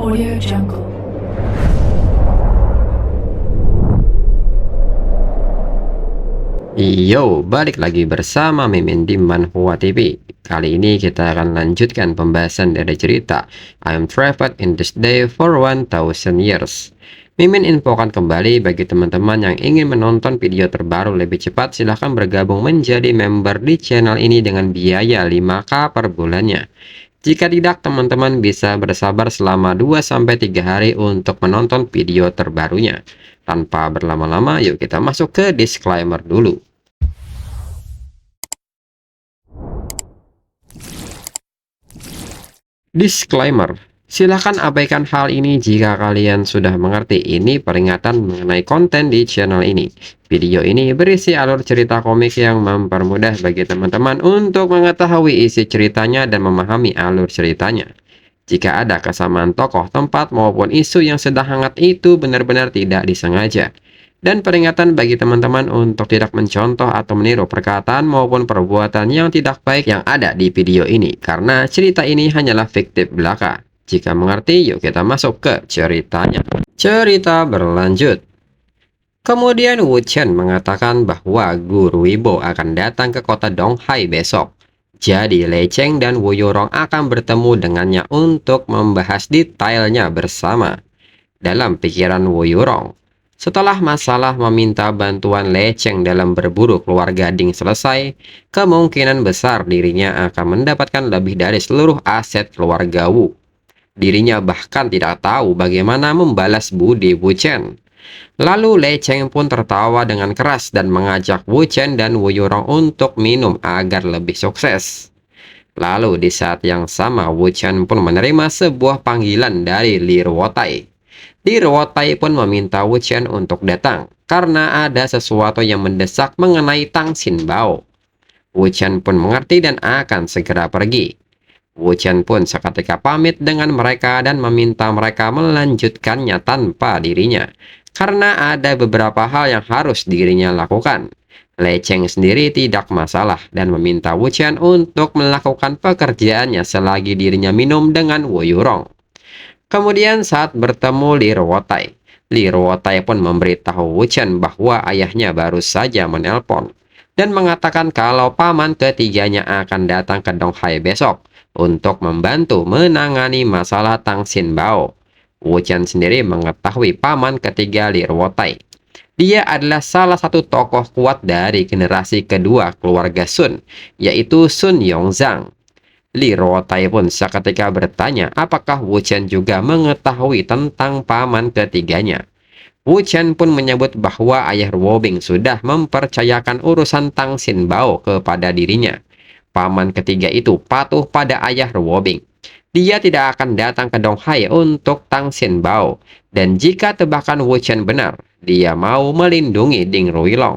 Audio Jungle. Yo, balik lagi bersama Mimin di Manhwa TV. Kali ini kita akan lanjutkan pembahasan dari cerita I am trapped in this day for 1000 years. Mimin infokan kembali bagi teman-teman yang ingin menonton video terbaru lebih cepat, silahkan bergabung menjadi member di channel ini dengan biaya 5K per bulannya. Jika tidak, teman-teman bisa bersabar selama 2-3 hari untuk menonton video terbarunya. Tanpa berlama-lama, yuk kita masuk ke disclaimer dulu. Disclaimer, silahkan abaikan hal ini jika kalian sudah mengerti. Ini peringatan mengenai konten di channel ini. Video ini berisi alur cerita komik yang mempermudah bagi teman-teman untuk mengetahui isi ceritanya dan memahami alur ceritanya. Jika ada kesamaan tokoh, tempat, maupun isu yang sedang hangat, itu benar-benar tidak disengaja. Dan peringatan bagi teman-teman untuk tidak mencontoh atau meniru perkataan maupun perbuatan yang tidak baik yang ada di video ini, karena cerita ini hanyalah fiktif belaka. Jika mengerti, yuk kita masuk ke ceritanya. Cerita berlanjut. Kemudian Wu Chen mengatakan bahwa Guru Wibo akan datang ke kota Donghai besok. Jadi Lei Cheng dan Wu Yurong akan bertemu dengannya untuk membahas detailnya bersama. Dalam pikiran Wu Yurong, setelah masalah meminta bantuan Lei Cheng dalam berburu keluar gading selesai, kemungkinan besar dirinya akan mendapatkan lebih dari seluruh aset keluarga Wu. Dirinya bahkan tidak tahu bagaimana membalas budi Wu Chen. Lalu Lei Cheng pun tertawa dengan keras dan mengajak Wu Chen dan Wu Yurong untuk minum agar lebih sukses. Lalu di saat yang sama, Wu Chen pun menerima sebuah panggilan dari Li Ruotai. Li Ruotai pun meminta Wu Chen untuk datang karena ada sesuatu yang mendesak mengenai Tang Xin Bao. Wu Chen pun mengerti dan akan segera pergi. Wu Chen pun seketika pamit dengan mereka dan meminta mereka melanjutkannya tanpa dirinya, karena ada beberapa hal yang harus dirinya lakukan. Lei Cheng sendiri tidak masalah dan meminta Wu Chen untuk melakukan pekerjaannya selagi dirinya minum dengan Wu Yurong. Kemudian saat bertemu Li Ruotai pun memberitahu Wu Chen bahwa ayahnya baru saja menelpon dan mengatakan kalau paman ketiganya akan datang ke Donghai besok untuk membantu menangani masalah Tang Xin Bao. Wu Chen sendiri mengetahui paman ketiga Li Ruotai. Dia adalah salah satu tokoh kuat dari generasi kedua keluarga Sun, yaitu Sun Yongzhang. Li Ruotai pun seketika bertanya apakah Wu Chen juga mengetahui tentang paman ketiganya. Wu Chen pun menyebut bahwa ayah Ruobing sudah mempercayakan urusan Tang Xin Bao kepada dirinya. Paman ketiga itu patuh pada ayah Ruobing. Dia tidak akan datang ke Donghai untuk Tang Xin Bao, dan jika tebakan Wu Chen benar, dia mau melindungi Ding Ruilong.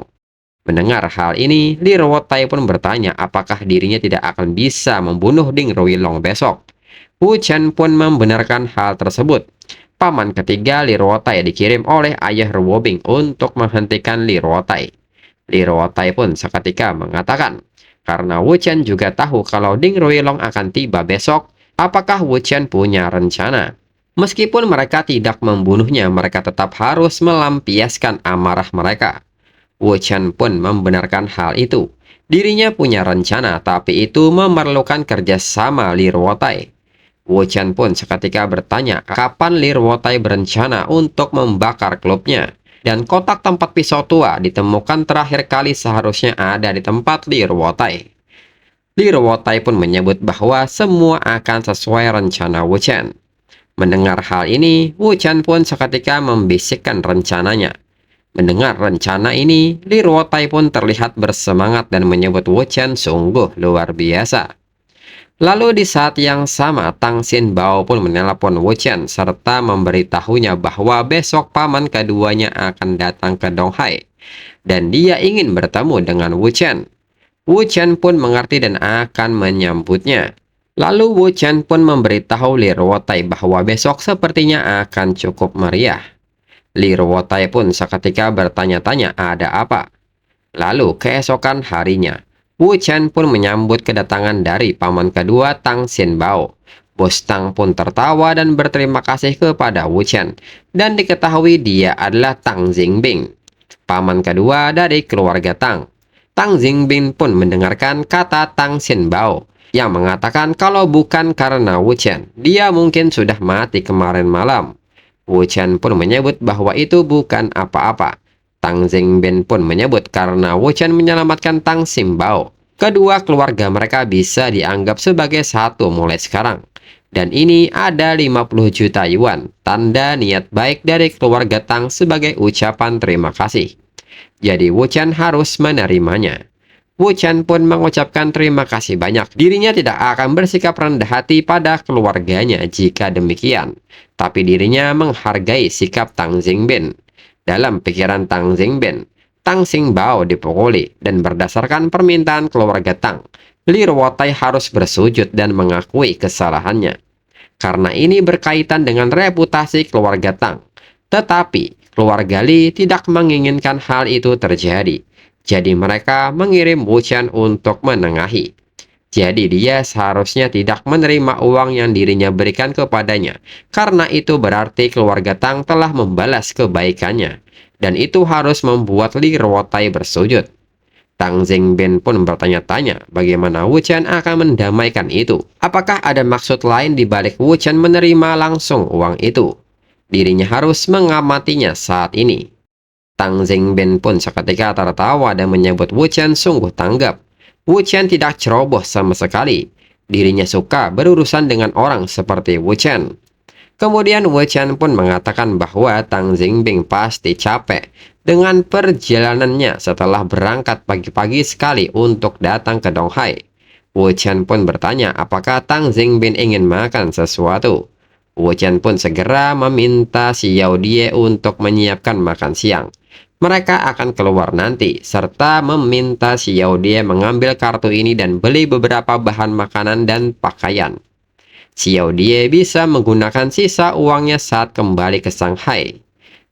Mendengar hal ini, Li Ruotai pun bertanya apakah dirinya tidak akan bisa membunuh Ding Ruilong besok. Wu Chen pun membenarkan hal tersebut. Paman ketiga Li Ruotai dikirim oleh ayah Ruobing untuk menghentikan Li Ruotai. Li Ruotai pun seketika mengatakan, karena Wu Chen juga tahu kalau Ding Ruilong akan tiba besok, apakah Wu Chen punya rencana? Meskipun mereka tidak membunuhnya, mereka tetap harus melampiaskan amarah mereka. Wu Chen pun membenarkan hal itu. Dirinya punya rencana, tapi itu memerlukan kerjasama Li Ruotai. Wu Chen pun seketika bertanya kapan Li Ruotai berencana untuk membakar klubnya. Dan kotak tempat pisau tua ditemukan terakhir kali seharusnya ada di tempat Li Ruotai. Li Ruotai pun menyebut bahwa semua akan sesuai rencana Wu Chen. Mendengar hal ini, Wu Chen pun seketika membisikkan rencananya. Mendengar rencana ini, Li Ruotai pun terlihat bersemangat dan menyebut Wu Chen sungguh luar biasa. Lalu di saat yang sama, Tang Xin Bao pun menelpon Wu Chen serta memberitahunya bahwa besok paman keduanya akan datang ke Donghai dan dia ingin bertemu dengan Wu Chen. Wu Chen pun mengerti dan akan menyambutnya. Lalu Wu Chen pun memberitahu Li Ruotai bahwa besok sepertinya akan cukup meriah. Li Ruotai pun seketika bertanya-tanya ada apa. Lalu keesokan harinya, Wu Chen pun menyambut kedatangan dari paman kedua Tang Xin Bao. Bos Tang pun tertawa dan berterima kasih kepada Wu Chen, dan diketahui dia adalah Tang Jingbing, paman kedua dari keluarga Tang. Tang Jingbing pun mendengarkan kata Tang Xinbao yang mengatakan kalau bukan karena Wu Chen, dia mungkin sudah mati kemarin malam. Wu Chen pun menyebut bahwa itu bukan apa-apa. Tang Jingbing pun menyebut karena Wu Chen menyelamatkan Tang Xinbao. Kedua keluarga mereka bisa dianggap sebagai satu mulai sekarang. Dan ini ada 50 juta yuan, tanda niat baik dari keluarga Tang sebagai ucapan terima kasih. Jadi Wu Chen harus menerimanya. Wu Chen pun mengucapkan terima kasih banyak. Dirinya tidak akan bersikap rendah hati pada keluarganya jika demikian. Tapi dirinya menghargai sikap Tang Jingbing. Dalam pikiran Tang Jingbing, Tang Xinbao dipukuli, dan berdasarkan permintaan keluarga Tang, Li Ruotai harus bersujud dan mengakui kesalahannya. Karena ini berkaitan dengan reputasi keluarga Tang. Tetapi, keluarga Li tidak menginginkan hal itu terjadi. Jadi mereka mengirim Wu Chen untuk menengahi. Jadi dia seharusnya tidak menerima uang yang dirinya berikan kepadanya. Karena itu berarti keluarga Tang telah membalas kebaikannya. Dan itu harus membuat Li Ruotai bersujud. Tang Jingbing pun bertanya-tanya bagaimana Wu Chen akan mendamaikan itu. Apakah ada maksud lain di balik Wu Chen menerima langsung uang itu? Dirinya harus mengamatinya saat ini. Tang Jingbing pun seketika tertawa dan menyebut Wu Chen sungguh tanggap. Wu Chen tidak ceroboh sama sekali. Dirinya suka berurusan dengan orang seperti Wu Chen. Kemudian Wu Chen pun mengatakan bahwa Tang Jingbing pasti capek dengan perjalanannya setelah berangkat pagi-pagi sekali untuk datang ke Donghai. Wu Chen pun bertanya apakah Tang Jingbing ingin makan sesuatu. Wu Chen pun segera meminta Xiao Die untuk menyiapkan makan siang. Mereka akan keluar nanti, serta meminta Xiao Die mengambil kartu ini dan beli beberapa bahan makanan dan pakaian. Xiao Die bisa menggunakan sisa uangnya saat kembali ke Shanghai.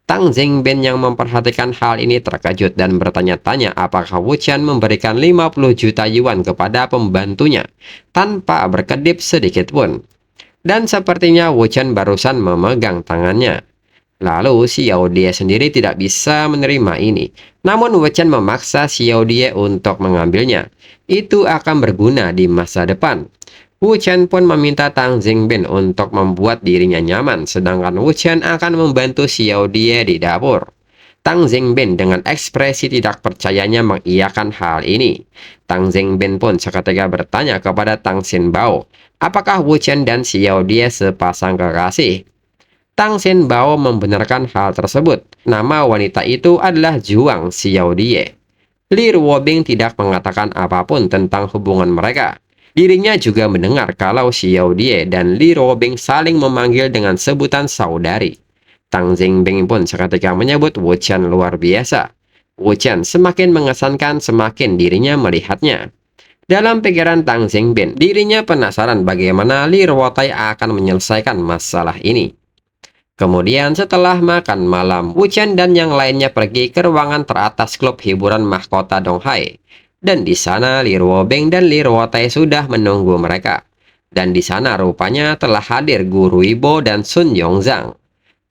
Tang Jingbing yang memperhatikan hal ini terkejut dan bertanya-tanya apakah Wu Chen memberikan 50 juta yuan kepada pembantunya tanpa berkedip sedikit pun. Dan sepertinya Wu Chen barusan memegang tangannya. Lalu Xiao Die sendiri tidak bisa menerima ini. Namun Wu Chen memaksa Xiao Die untuk mengambilnya. Itu akan berguna di masa depan. Wu Chen pun meminta Tang Jingbing untuk membuat dirinya nyaman, sedangkan Wu Chen akan membantu Xiao Die di dapur. Tang Jingbing dengan ekspresi tidak percayanya mengiyakan hal ini. Tang Jingbing pun seketika bertanya kepada Tang Xinbao, apakah Wu Chen dan Xiao Die sepasang kekasih? Tang Xinbao membenarkan hal tersebut. Nama wanita itu adalah Zhuang Xiao Die. Li Ruobing tidak mengatakan apapun tentang hubungan mereka. Dirinya juga mendengar kalau Xiao Die dan Li Ruobing saling memanggil dengan sebutan saudari. Tang Jingbing pun seketika menyebut Wu Chen luar biasa. Wu Chen semakin mengesankan semakin dirinya melihatnya. Dalam pikiran Tang Jingbing, dirinya penasaran bagaimana Li Ruotai akan menyelesaikan masalah ini. Kemudian setelah makan malam, Wu Chen dan yang lainnya pergi ke ruangan teratas klub hiburan mahkota Donghai. Dan di sana Li Ruobing dan Li Ruotai sudah menunggu mereka. Dan di sana rupanya telah hadir Guru Ibo dan Sun Yongzhang.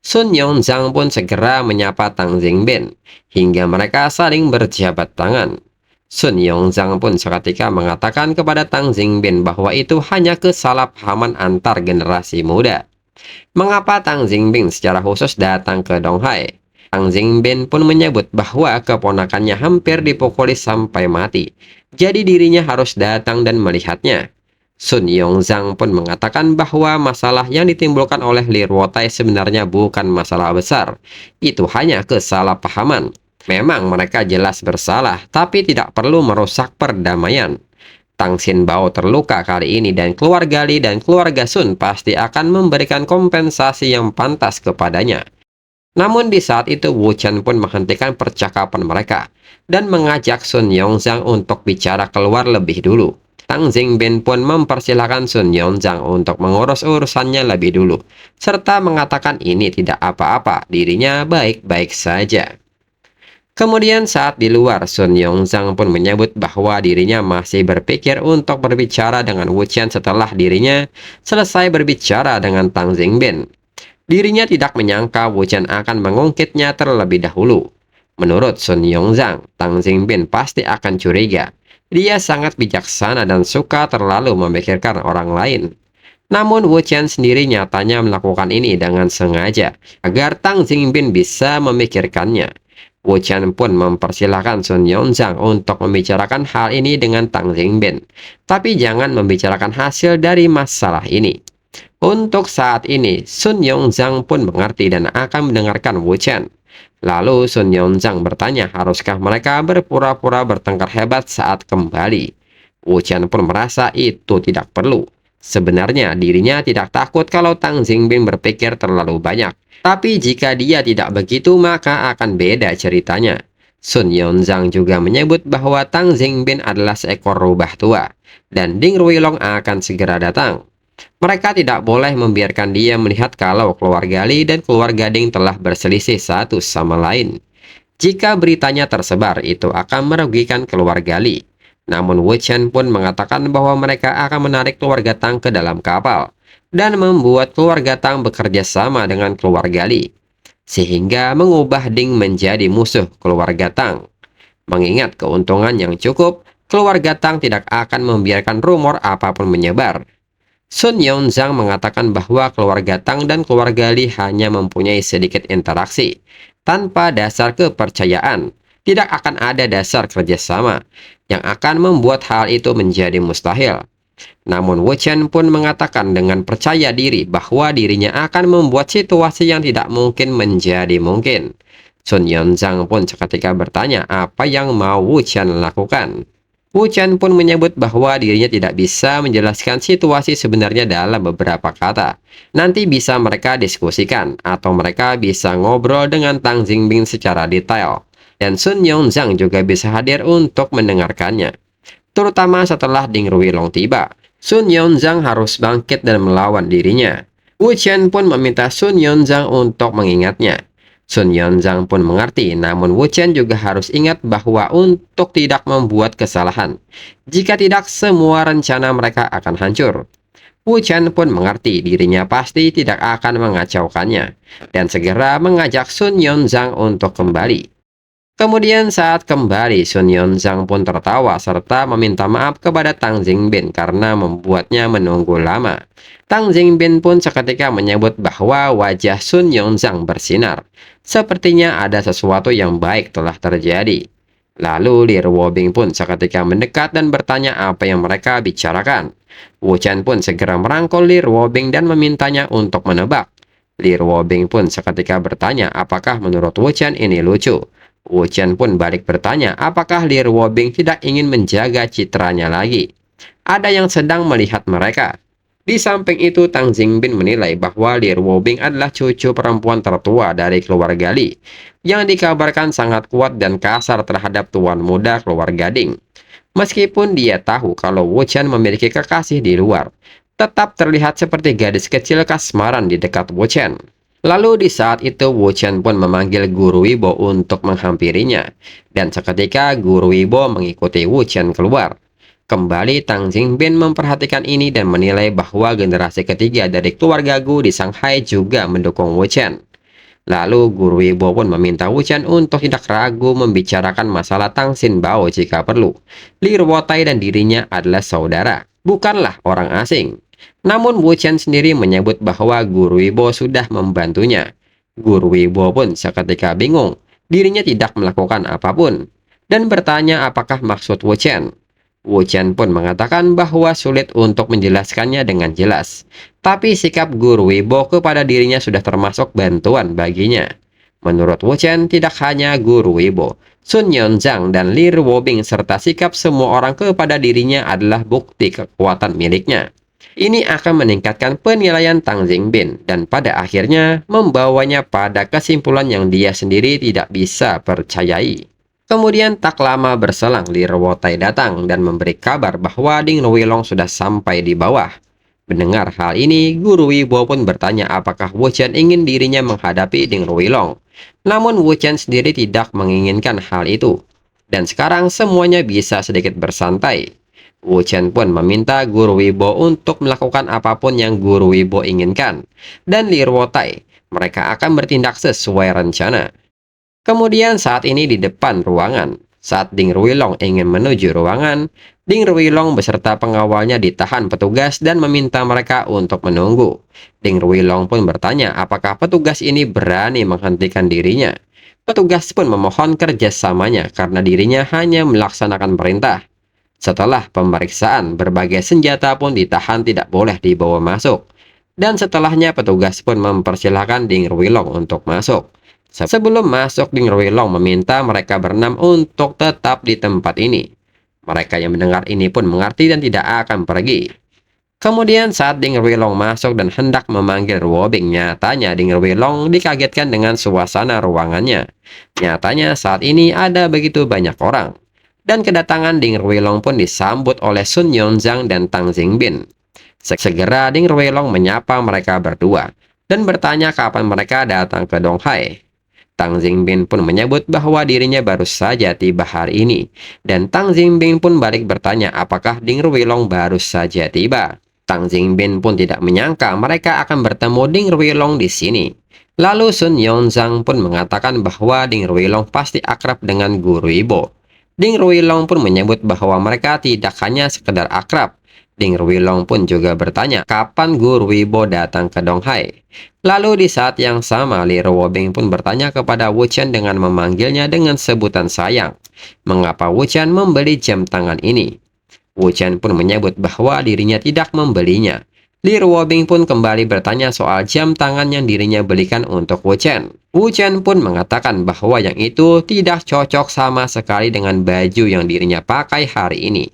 Sun Yongzhang pun segera menyapa Tang Jingbing, hingga mereka saling berjabat tangan. Sun Yongzhang pun seketika mengatakan kepada Tang Jingbing bahwa itu hanya kesalahpahaman antar generasi muda. Mengapa Tang Jingbing secara khusus datang ke Donghai? Tang Jingbing pun menyebut bahwa keponakannya hampir dipukuli sampai mati. Jadi dirinya harus datang dan melihatnya. Sun Yongzhang pun mengatakan bahwa masalah yang ditimbulkan oleh Li Ruotai sebenarnya bukan masalah besar. Itu hanya kesalahpahaman. Memang mereka jelas bersalah, tapi tidak perlu merusak perdamaian. Tang Xinbao terluka kali ini dan keluarga Li dan keluarga Sun pasti akan memberikan kompensasi yang pantas kepadanya. Namun di saat itu Wu Chen pun menghentikan percakapan mereka dan mengajak Sun Yongzhang untuk bicara keluar lebih dulu. Tang Jingbing pun mempersilahkan Sun Yongzhang untuk mengurus urusannya lebih dulu, serta mengatakan ini tidak apa-apa, dirinya baik-baik saja. Kemudian saat di luar, Sun Yongzhang pun menyebut bahwa dirinya masih berpikir untuk berbicara dengan Wu Qian setelah dirinya selesai berbicara dengan Tang Jingbin. Dirinya tidak menyangka Wu Qian akan mengungkitnya terlebih dahulu. Menurut Sun Yongzhang, Tang Jingbin pasti akan curiga. Dia sangat bijaksana dan suka terlalu memikirkan orang lain. Namun Wu Qian sendiri nyatanya melakukan ini dengan sengaja, agar Tang Jingbin bisa memikirkannya. Wu Qian pun mempersilahkan Sun Yongzhang untuk membicarakan hal ini dengan Tang Jingbin, tapi jangan membicarakan hasil dari masalah ini. Untuk saat ini, Sun Yongzhang pun mengerti dan akan mendengarkan Wu Qian. Lalu Sun Yongzhang bertanya, haruskah mereka berpura-pura bertengkar hebat saat kembali? Wu Qian pun merasa itu tidak perlu. Sebenarnya dirinya tidak takut kalau Tang Jingbin berpikir terlalu banyak. Tapi jika dia tidak begitu, maka akan beda ceritanya. Sun Yongzhang juga menyebut bahwa Tang Jingbin adalah seekor rubah tua, dan Ding Ruilong akan segera datang. Mereka tidak boleh membiarkan dia melihat kalau keluarga Li dan keluarga Ding telah berselisih satu sama lain. Jika beritanya tersebar, itu akan merugikan keluarga Li. Namun Wu Qian pun mengatakan bahwa mereka akan menarik keluarga Tang ke dalam kapal dan membuat keluarga Tang bekerja sama dengan keluarga Li, sehingga mengubah Ding menjadi musuh keluarga Tang. Mengingat keuntungan yang cukup, keluarga Tang tidak akan membiarkan rumor apapun menyebar. Sun Yongzhang mengatakan bahwa keluarga Tang dan keluarga Li hanya mempunyai sedikit interaksi. Tanpa dasar kepercayaan, tidak akan ada dasar kerjasama yang akan membuat hal itu menjadi mustahil. Namun Wu Qian pun mengatakan dengan percaya diri bahwa dirinya akan membuat situasi yang tidak mungkin menjadi mungkin. Sun Yongzhang pun seketika bertanya apa yang mau Wu Qian lakukan. Wu Qian pun menyebut bahwa dirinya tidak bisa menjelaskan situasi sebenarnya dalam beberapa kata. Nanti bisa mereka diskusikan, atau mereka bisa ngobrol dengan Tang Jingbin secara detail. Dan Sun Yongzhang juga bisa hadir untuk mendengarkannya. Terutama setelah Ding Ruilong tiba, Sun Yongzhang harus bangkit dan melawan dirinya. Wu Qian pun meminta Sun Yongzhang untuk mengingatnya. Sun Yongzhang pun mengerti, namun Wu Qian juga harus ingat bahwa untuk tidak membuat kesalahan. Jika tidak, semua rencana mereka akan hancur. Wu Qian pun mengerti dirinya pasti tidak akan mengacaukannya, dan segera mengajak Sun Yongzhang untuk kembali. Kemudian saat kembali, Sun Yongzhang pun tertawa serta meminta maaf kepada Tang Jingbin karena membuatnya menunggu lama. Tang Jingbin pun seketika menyebut bahwa wajah Sun Yongzhang bersinar. Sepertinya ada sesuatu yang baik telah terjadi. Lalu Li Ruobing pun seketika mendekat dan bertanya apa yang mereka bicarakan. Wu Qian pun segera merangkul Li Ruobing dan memintanya untuk menebak. Li Ruobing pun seketika bertanya apakah menurut Wu Qian ini lucu. Wu Qian pun balik bertanya apakah Li Ruobing tidak ingin menjaga citranya lagi. Ada yang sedang melihat mereka. Di samping itu, Tang Jingbin menilai bahwa Li Ruobing adalah cucu perempuan tertua dari keluarga Li, yang dikabarkan sangat kuat dan kasar terhadap tuan muda keluarga Ding. Meskipun dia tahu kalau Wu Qian memiliki kekasih di luar, tetap terlihat seperti gadis kecil kasmaran di dekat Wu Qian. Lalu di saat itu Wu Qian pun memanggil Guru Wibo untuk menghampirinya, dan seketika Guru Wibo mengikuti Wu Qian keluar. Kembali Tang Jingbin memperhatikan ini dan menilai bahwa generasi ketiga dari keluarga Gu di Shanghai juga mendukung Wu Qian. Lalu Guru Wibo pun meminta Wu Qian untuk tidak ragu membicarakan masalah Tang Xinbao jika perlu. Li Ruotai dan dirinya adalah saudara, bukanlah orang asing. Namun Wu Qian sendiri menyebut bahwa Guru Wibo sudah membantunya. Guru Wibo pun seketika bingung, dirinya tidak melakukan apapun, dan bertanya apakah maksud Wu Qian. Wu Qian pun mengatakan bahwa sulit untuk menjelaskannya dengan jelas. Tapi sikap Guru Wibo kepada dirinya sudah termasuk bantuan baginya. Menurut Wu Qian, tidak hanya Guru Wibo, Sun Yongzhang dan Li Ruobing serta sikap semua orang kepada dirinya adalah bukti kekuatan miliknya. Ini akan meningkatkan penilaian Tang Jingbin dan pada akhirnya membawanya pada kesimpulan yang dia sendiri tidak bisa percayai. Kemudian tak lama berselang Li Ruotai datang dan memberi kabar bahwa Ding Ruilong sudah sampai di bawah. Mendengar hal ini, Guru Wibo pun bertanya apakah Wu Qian ingin dirinya menghadapi Ding Ruilong. Namun Wu Chen sendiri tidak menginginkan hal itu. Dan sekarang semuanya bisa sedikit bersantai. Wu Chen pun meminta Guru Wibo untuk melakukan apapun yang Guru Wibo inginkan. Dan Li Ruotai, mereka akan bertindak sesuai rencana. Kemudian saat ini di depan ruangan, saat Ding Ruilong ingin menuju ruangan, Ding Ruilong beserta pengawalnya ditahan petugas dan meminta mereka untuk menunggu. Ding Ruilong pun bertanya apakah petugas ini berani menghentikan dirinya. Petugas pun memohon kerjasamanya karena dirinya hanya melaksanakan perintah. Setelah pemeriksaan, berbagai senjata pun ditahan tidak boleh dibawa masuk. Dan setelahnya petugas pun mempersilahkan Ding Ruilong untuk masuk. Sebelum masuk, Ding Ruilong meminta mereka berenam untuk tetap di tempat ini. Mereka yang mendengar ini pun mengerti dan tidak akan pergi. Kemudian saat Ding Ruilong masuk dan hendak memanggil Ruobing, nyatanya Ding Ruilong dikagetkan dengan suasana ruangannya. Nyatanya saat ini ada begitu banyak orang. Dan kedatangan Ding Ruilong pun disambut oleh Sun Yonzhang dan Tang Jingbin. Segera Ding Ruilong menyapa mereka berdua dan bertanya kapan mereka datang ke Donghai. Tang Jingbin pun menyebut bahwa dirinya baru saja tiba hari ini. Dan Tang Jingbin pun balik bertanya apakah Ding Ruilong baru saja tiba. Tang Jingbin pun tidak menyangka mereka akan bertemu Ding Ruilong di sini. Lalu Sun Yonzhang pun mengatakan bahwa Ding Ruilong pasti akrab dengan Guru Ibo. Ding Ruilong pun menyebut bahwa mereka tidak hanya sekedar akrab. Ding Ruilong pun juga bertanya kapan Guru Wibo datang ke Donghai. Lalu di saat yang sama, Li Ruobing pun bertanya kepada Wu Chen dengan memanggilnya dengan sebutan sayang. Mengapa Wu Chen membeli jam tangan ini? Wu Chen pun menyebut bahwa dirinya tidak membelinya. Li Ruobing pun kembali bertanya soal jam tangan yang dirinya belikan untuk Wu Chen. Wu Chen pun mengatakan bahwa yang itu tidak cocok sama sekali dengan baju yang dirinya pakai hari ini.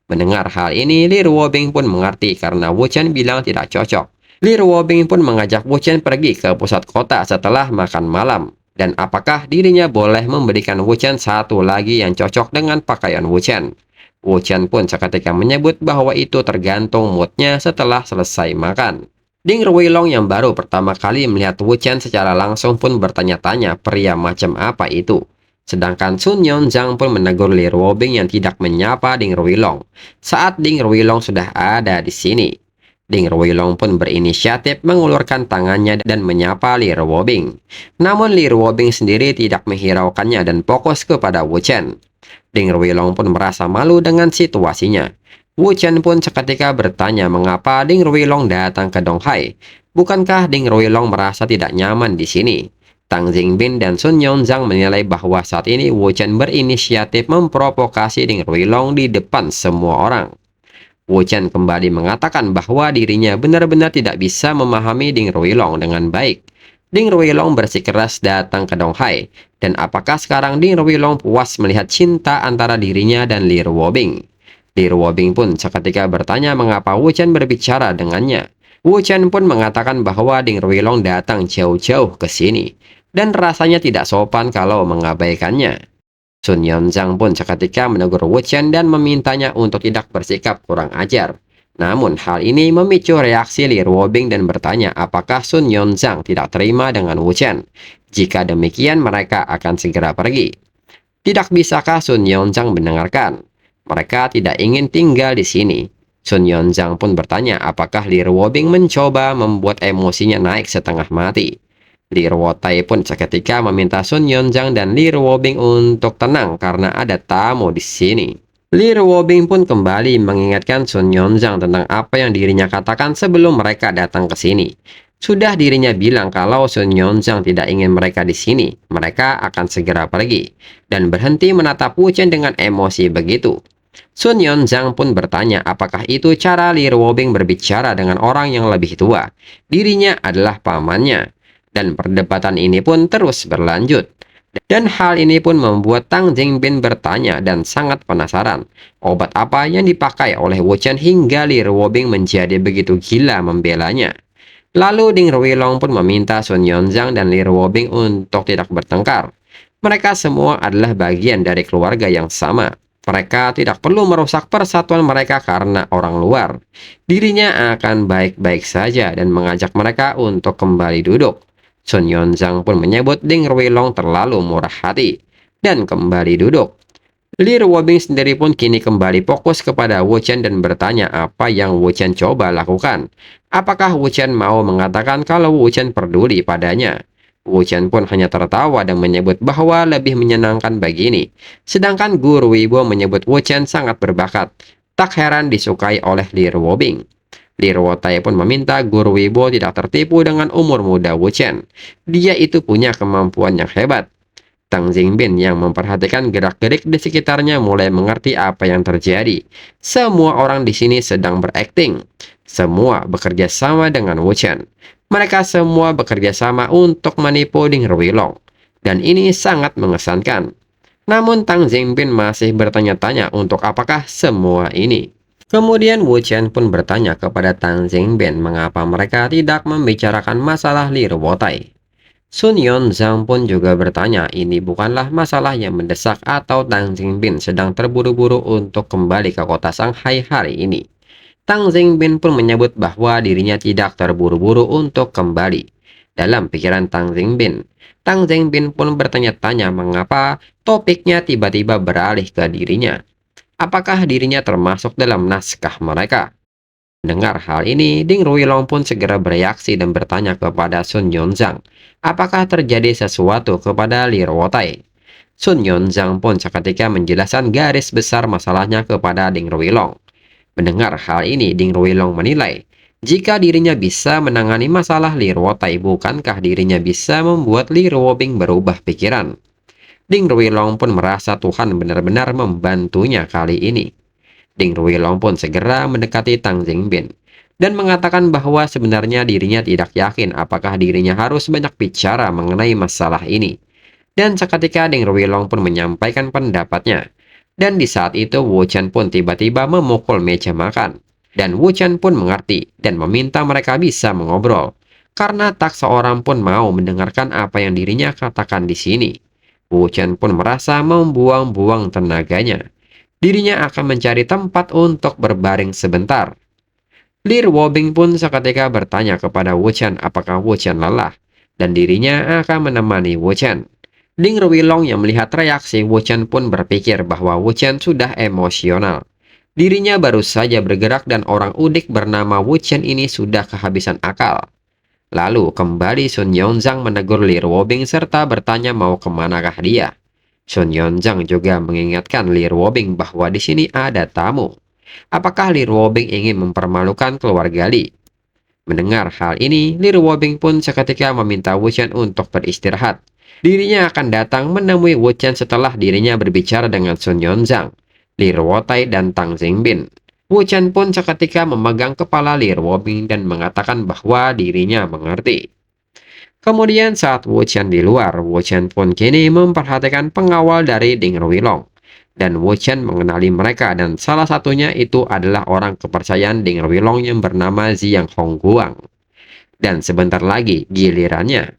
Mendengar hal ini, Li Ruobing pun mengerti karena Wu Chen bilang tidak cocok. Li Ruobing pun mengajak Wu Chen pergi ke pusat kota setelah makan malam. Dan apakah dirinya boleh memberikan Wu Chen satu lagi yang cocok dengan pakaian Wu Chen? Wu Chen pun seketika menyebut bahwa itu tergantung moodnya setelah selesai makan. Ding Ruilong yang baru pertama kali melihat Wu Chen secara langsung pun bertanya-tanya pria macam apa itu. Sedangkan Sun Yonzhang pun menegur Li Ruobing yang tidak menyapa Ding Ruilong saat Ding Ruilong sudah ada di sini. Ding Ruilong pun berinisiatif mengulurkan tangannya dan menyapa Li Ruobing. Namun Li Ruobing sendiri tidak menghiraukannya dan fokus kepada Wu Chen. Ding Ruilong pun merasa malu dengan situasinya. Wu Chen pun seketika bertanya mengapa Ding Ruilong datang ke Donghai. Bukankah Ding Ruilong merasa tidak nyaman di sini? Tang Jingbin dan Sun Yonzhang menilai bahwa saat ini Wu Chen berinisiatif memprovokasi Ding Ruilong di depan semua orang. Wu Chen kembali mengatakan bahwa dirinya benar-benar tidak bisa memahami Ding Ruilong dengan baik. Ding Ruilong bersikeras datang ke Donghai. Dan apakah sekarang Ding Ruilong puas melihat cinta antara dirinya dan Li Ruobing? Li Ruobing pun seketika bertanya mengapa Wu Chen berbicara dengannya. Wu Chen pun mengatakan bahwa Ding Ruilong datang jauh-jauh ke sini. Dan rasanya tidak sopan kalau mengabaikannya. Sun Yonzhang pun seketika menegur Wu Chen dan memintanya untuk tidak bersikap kurang ajar. Namun hal ini memicu reaksi Li Ruobing dan bertanya apakah Sun Yonzhang tidak terima dengan Wu Chen. Jika demikian mereka akan segera pergi. Tidak bisakah Sun Yonzhang mendengarkan? Mereka tidak ingin tinggal di sini. Sun Yonzhang pun bertanya apakah Li Ruobing mencoba membuat emosinya naik setengah mati. Li Ruotai pun seketika meminta Sun Yonzhang dan Li Ruobing untuk tenang karena ada tamu di sini. Li Ruobing pun kembali mengingatkan Sun Yonzhang tentang apa yang dirinya katakan sebelum mereka datang ke sini. Sudah dirinya bilang kalau Sun Yonzhang tidak ingin mereka di sini, mereka akan segera pergi dan berhenti menatap Wu Chen dengan emosi begitu. Sun Yonzhang pun bertanya apakah itu cara Li Ruobing berbicara dengan orang yang lebih tua. Dirinya adalah pamannya. Dan perdebatan ini pun terus berlanjut. Dan hal ini pun membuat Tang Jingbin bertanya dan sangat penasaran. Obat apa yang dipakai oleh Wu Chen hingga Li Ruobing menjadi begitu gila membelanya. Lalu Ding Ruilong pun meminta Sun Yonzhang dan Li Ruobing untuk tidak bertengkar. Mereka semua adalah bagian dari keluarga yang sama. Mereka tidak perlu merusak persatuan mereka karena orang luar. Dirinya akan baik-baik saja dan mengajak mereka untuk kembali duduk. Sun Yonzhang pun menyebut Ding Ruilong terlalu murah hati dan kembali duduk. Li Ruobing sendiri pun kini kembali fokus kepada Wu Chen dan bertanya apa yang Wu Chen coba lakukan. Apakah Wu Chen mau mengatakan kalau Wu Chen peduli padanya? Wu Chen pun hanya tertawa dan menyebut bahwa lebih menyenangkan begini. Sedangkan Guru Weibo menyebut Wu Chen sangat berbakat. Tak heran disukai oleh Li Ruobing. Li Ruotai pun meminta Guru Weibo tidak tertipu dengan umur muda Wu Chen. Dia itu punya kemampuan yang hebat. Tang Jingbin yang memperhatikan gerak-gerik di sekitarnya mulai mengerti apa yang terjadi. Semua orang di sini sedang berakting. Semua bekerja sama dengan Wu Chen. Mereka semua bekerja sama untuk menipu Ding Ruilong. Dan ini sangat mengesankan. Namun Tang Jingbin masih bertanya-tanya untuk apakah semua ini. Kemudian Wu Chen pun bertanya kepada Tang Jingbin mengapa mereka tidak membicarakan masalah Li Ruotai. Sun Yonzhang pun juga bertanya ini bukanlah masalah yang mendesak atau Tang Jingbin sedang terburu-buru untuk kembali ke kota Shanghai hari ini. Tang Jingbin pun menyebut bahwa dirinya tidak terburu-buru untuk kembali. Dalam pikiran Tang Jingbin pun bertanya-tanya mengapa topiknya tiba-tiba beralih ke dirinya. Apakah dirinya termasuk dalam naskah mereka? Mendengar hal ini, Ding Ruilong pun segera bereaksi dan bertanya kepada Sun Yonzhang, apakah terjadi sesuatu kepada Li Ruotai? Sun Yonzhang pun seketika menjelaskan garis besar masalahnya kepada Ding Ruilong. Mendengar hal ini, Ding Ruilong menilai, jika dirinya bisa menangani masalah Li Ruotai, bukankah dirinya bisa membuat Li Ruobing berubah pikiran? Ding Ruilong pun merasa Tuhan benar-benar membantunya kali ini. Ding Ruilong pun segera mendekati Tang Jingbin dan mengatakan bahwa sebenarnya dirinya tidak yakin apakah dirinya harus banyak bicara mengenai masalah ini. Dan seketika Ding Ruilong pun menyampaikan pendapatnya. Dan di saat itu Wu Chen pun tiba-tiba memukul meja makan. Dan Wu Chen pun mengerti dan meminta mereka bisa mengobrol. Karena tak seorang pun mau mendengarkan apa yang dirinya katakan di sini. Wu Chen pun merasa membuang-buang tenaganya. Dirinya akan mencari tempat untuk berbaring sebentar. Li Ruobing pun seketika bertanya kepada Wu Chen apakah Wu Chen lelah, dan dirinya akan menemani Wu Chen. Ding Ruilong yang melihat reaksi Wu Chen pun berpikir bahwa Wu Chen sudah emosional. Dirinya baru saja bergerak dan orang udik bernama Wu Chen ini sudah kehabisan akal. Lalu kembali Sun Yonzhang menegur Li Ruobing serta bertanya mau kemanakah dia. Sun Yonzhang juga mengingatkan Li Ruobing bahwa di sini ada tamu. Apakah Li Ruobing ingin mempermalukan keluarga Li? Mendengar hal ini, Li Ruobing pun seketika meminta Wu Chen untuk beristirahat. Dirinya akan datang menemui Wu Chen setelah dirinya berbicara dengan Sun Yonzhang, Li Ruotai, dan Tang Jingbin. Wu Chen pun seketika memegang kepala Li Ruobing dan mengatakan bahwa dirinya mengerti. Kemudian saat Wu Chen di luar, Wu Chen pun kini memperhatikan pengawal dari Ding Ruilong. Dan Wu Chen mengenali mereka dan salah satunya itu adalah orang kepercayaan Ding Ruilong yang bernama Jiang Hongguang. Dan sebentar lagi gilirannya.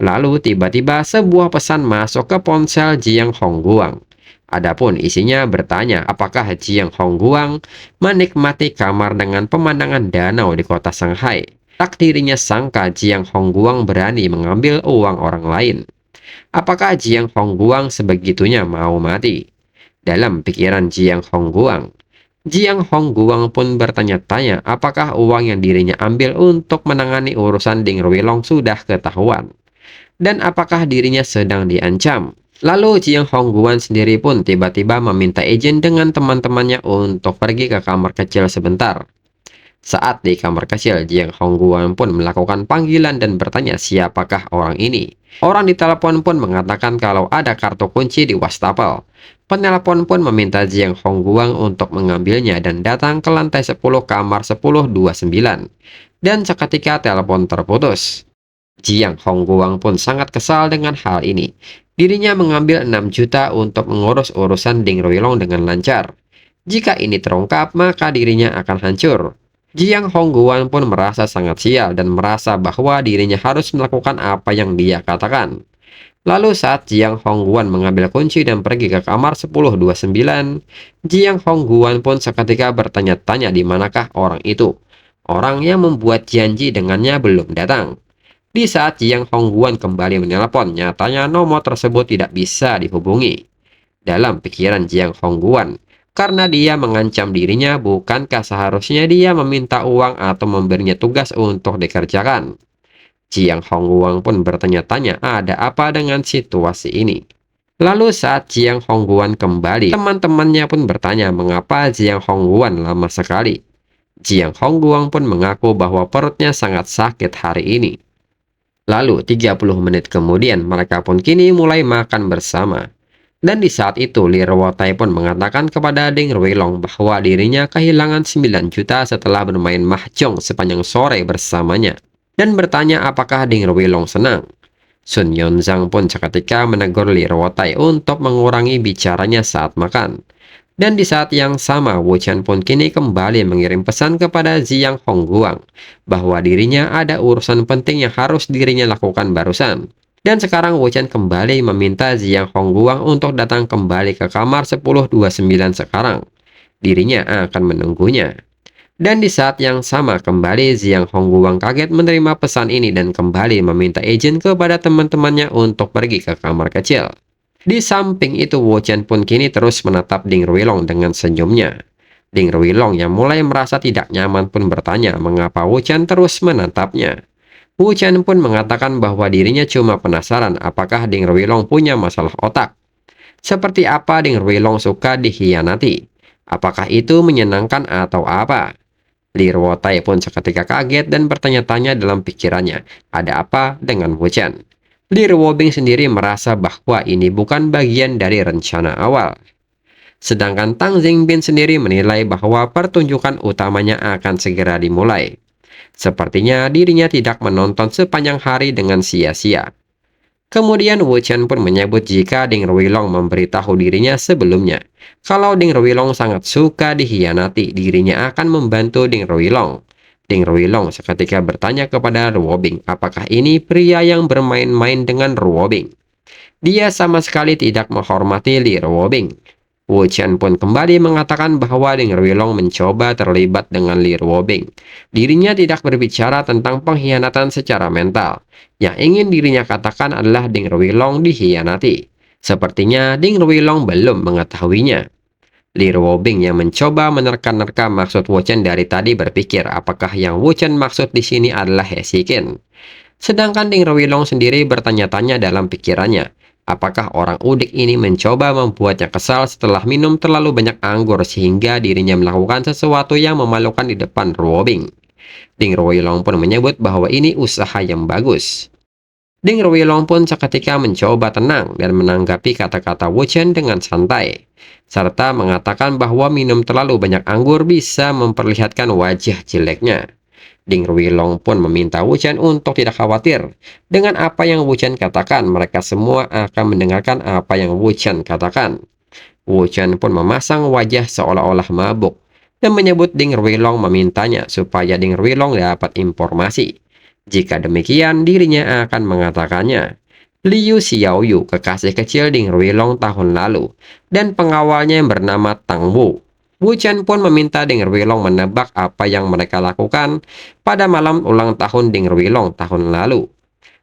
Lalu tiba-tiba sebuah pesan masuk ke ponsel Jiang Hongguang. Adapun isinya bertanya apakah Jiang Hongguang menikmati kamar dengan pemandangan danau di kota Shanghai. Tak dirinya sangka Jiang Hongguang berani mengambil uang orang lain. Apakah Jiang Hongguang sebegitunya mau mati? Dalam pikiran Jiang Hongguang pun bertanya-tanya apakah uang yang dirinya ambil untuk menangani urusan Ding Ruilong sudah ketahuan. Dan apakah dirinya sedang diancam. Lalu Jiang Hongguang sendiri pun tiba-tiba meminta izin dengan teman-temannya untuk pergi ke kamar kecil sebentar. Saat di kamar kecil, Jiang Hongguang pun melakukan panggilan dan bertanya siapakah orang ini. Orang di telepon pun mengatakan kalau ada kartu kunci di wastafel. Penelpon pun meminta Jiang Hongguang untuk mengambilnya dan datang ke lantai 10 kamar 1029. Dan seketika telepon terputus. Jiang Hongguang pun sangat kesal dengan hal ini. Dirinya mengambil 6 juta untuk mengurus urusan Ding Ruilong dengan lancar. Jika ini terungkap, maka dirinya akan hancur. Jiang Hongguang pun merasa sangat sial dan merasa bahwa dirinya harus melakukan apa yang dia katakan. Lalu saat Jiang Hongguang mengambil kunci dan pergi ke kamar 1029, Jiang Hongguang pun seketika bertanya-tanya di manakah orang itu. Orang yang membuat janji dengannya belum datang. Di saat Jiang Hongguan kembali menelpon, nyatanya nomor tersebut tidak bisa dihubungi. Dalam pikiran Jiang Hongguan, karena dia mengancam dirinya, bukankah seharusnya dia meminta uang atau memberinya tugas untuk dikerjakan? Jiang Hongguan pun bertanya-tanya ada apa dengan situasi ini. Lalu saat Jiang Hongguan kembali, teman-temannya pun bertanya mengapa Jiang Hongguan lama sekali. Jiang Hongguan pun mengaku bahwa perutnya sangat sakit hari ini. Lalu 30 menit kemudian mereka pun kini mulai makan bersama. Dan di saat itu Li Ruotai pun mengatakan kepada Ding Ruilong bahwa dirinya kehilangan 9 juta setelah bermain mahjong sepanjang sore bersamanya. Dan bertanya apakah Ding Ruilong senang. Sun Yonzang pun seketika menegur Li Ruotai untuk mengurangi bicaranya saat makan. Dan di saat yang sama, Wu Chen pun kini kembali mengirim pesan kepada Jiang Hongguang bahwa dirinya ada urusan penting yang harus dirinya lakukan barusan. Dan sekarang Wu Chen kembali meminta Jiang Hongguang untuk datang kembali ke kamar 1029 sekarang. Dirinya akan menunggunya. Dan di saat yang sama kembali Jiang Hongguang kaget menerima pesan ini dan kembali meminta izin kepada teman-temannya untuk pergi ke kamar kecil. Di samping itu, Wu Chen pun kini terus menatap Ding Ruilong dengan senyumnya. Ding Ruilong yang mulai merasa tidak nyaman pun bertanya mengapa Wu Chen terus menatapnya. Wu Chen pun mengatakan bahwa dirinya cuma penasaran apakah Ding Ruilong punya masalah otak. Seperti apa Ding Ruilong suka dikhianati? Apakah itu menyenangkan atau apa? Li Ruotai pun seketika kaget dan bertanya-tanya dalam pikirannya, ada apa dengan Wu Chen? Li Ruobing sendiri merasa bahwa ini bukan bagian dari rencana awal. Sedangkan Tang Jingbin sendiri menilai bahwa pertunjukan utamanya akan segera dimulai. Sepertinya dirinya tidak menonton sepanjang hari dengan sia-sia. Kemudian Wu Chen pun menyebut jika Ding Ruilong memberitahu dirinya sebelumnya. Kalau Ding Ruilong sangat suka dikhianati, dirinya akan membantu Ding Ruilong. Ding Ruilong seketika bertanya kepada Ruobing, apakah ini pria yang bermain-main dengan Ruobing? Dia sama sekali tidak menghormati Li Ruobing. Wu Chen pun kembali mengatakan bahwa Ding Ruilong mencoba terlibat dengan Li Ruobing. Dirinya tidak berbicara tentang pengkhianatan secara mental. Yang ingin dirinya katakan adalah Ding Ruilong dikhianati. Sepertinya Ding Ruilong belum mengetahuinya. Li Ruobing yang mencoba menerka-nerka maksud Wu Chen dari tadi berpikir apakah yang Wu Chen maksud di sini adalah He Xiqin. Sedangkan Ding Ruilong sendiri bertanya-tanya dalam pikirannya, apakah orang udik ini mencoba membuatnya kesal setelah minum terlalu banyak anggur sehingga dirinya melakukan sesuatu yang memalukan di depan Ruobing. Ding Ruilong pun menyebut bahwa ini usaha yang bagus. Ding Ruilong pun seketika mencoba tenang dan menanggapi kata-kata Wu Chen dengan santai, serta mengatakan bahwa minum terlalu banyak anggur bisa memperlihatkan wajah jeleknya. Ding Ruilong pun meminta Wu Chen untuk tidak khawatir dengan apa yang Wu Chen katakan, mereka semua akan mendengarkan apa yang Wu Chen katakan. Wu Chen pun memasang wajah seolah-olah mabuk dan menyebut Ding Ruilong memintanya supaya Ding Ruilong dapat informasi. Jika demikian, dirinya akan mengatakannya. Liu Xiaoyu, kekasih kecil Ding Ruilong tahun lalu, dan pengawalnya yang bernama Tang Wu. Wu Chen pun meminta Ding Ruilong menebak apa yang mereka lakukan pada malam ulang tahun Ding Ruilong tahun lalu.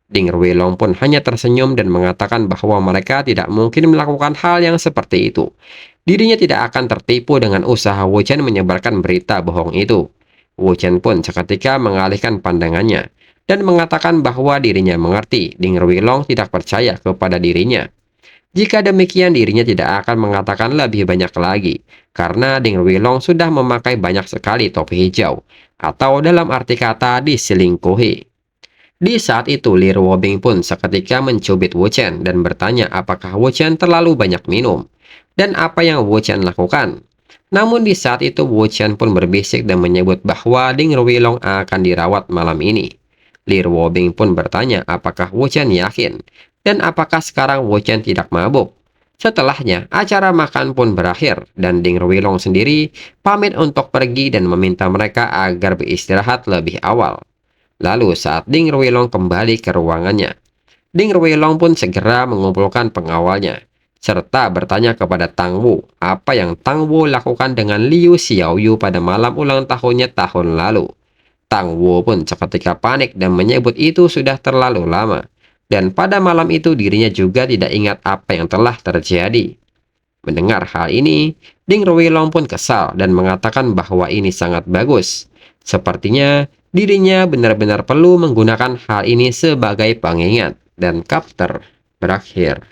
Ding Ruilong pun hanya tersenyum dan mengatakan bahwa mereka tidak mungkin melakukan hal yang seperti itu. Dirinya tidak akan tertipu dengan usaha Wu Chen menyebarkan berita bohong itu. Wu Chen pun seketika mengalihkan pandangannya dan mengatakan bahwa dirinya mengerti Ding Ruilong tidak percaya kepada dirinya. Jika demikian, dirinya tidak akan mengatakan lebih banyak lagi, karena Ding Ruilong sudah memakai banyak sekali topi hijau, atau dalam arti kata diselingkuhi. Di saat itu, Li Ruobing pun seketika mencubit Wu Chen dan bertanya apakah Wu Chen terlalu banyak minum, dan apa yang Wu Chen lakukan. Namun di saat itu Wu Chen pun berbisik dan menyebut bahwa Ding Ruilong akan dirawat malam ini. Li Ruobing pun bertanya apakah Wu Chen yakin, dan apakah sekarang Wu Chen tidak mabuk. Setelahnya, acara makan pun berakhir, dan Ding Ruilong sendiri pamit untuk pergi dan meminta mereka agar beristirahat lebih awal. Lalu saat Ding Ruilong kembali ke ruangannya, Ding Ruilong pun segera mengumpulkan pengawalnya, serta bertanya kepada Tang Wu apa yang Tang Wu lakukan dengan Liu Xiaoyu pada malam ulang tahunnya tahun lalu. Tang Wo pun seketika panik dan menyebut itu sudah terlalu lama. Dan pada malam itu dirinya juga tidak ingat apa yang telah terjadi. Mendengar hal ini, Ding Ruilong pun kesal dan mengatakan bahwa ini sangat bagus. Sepertinya dirinya benar-benar perlu menggunakan hal ini sebagai pengingat. Dan chapter berakhir.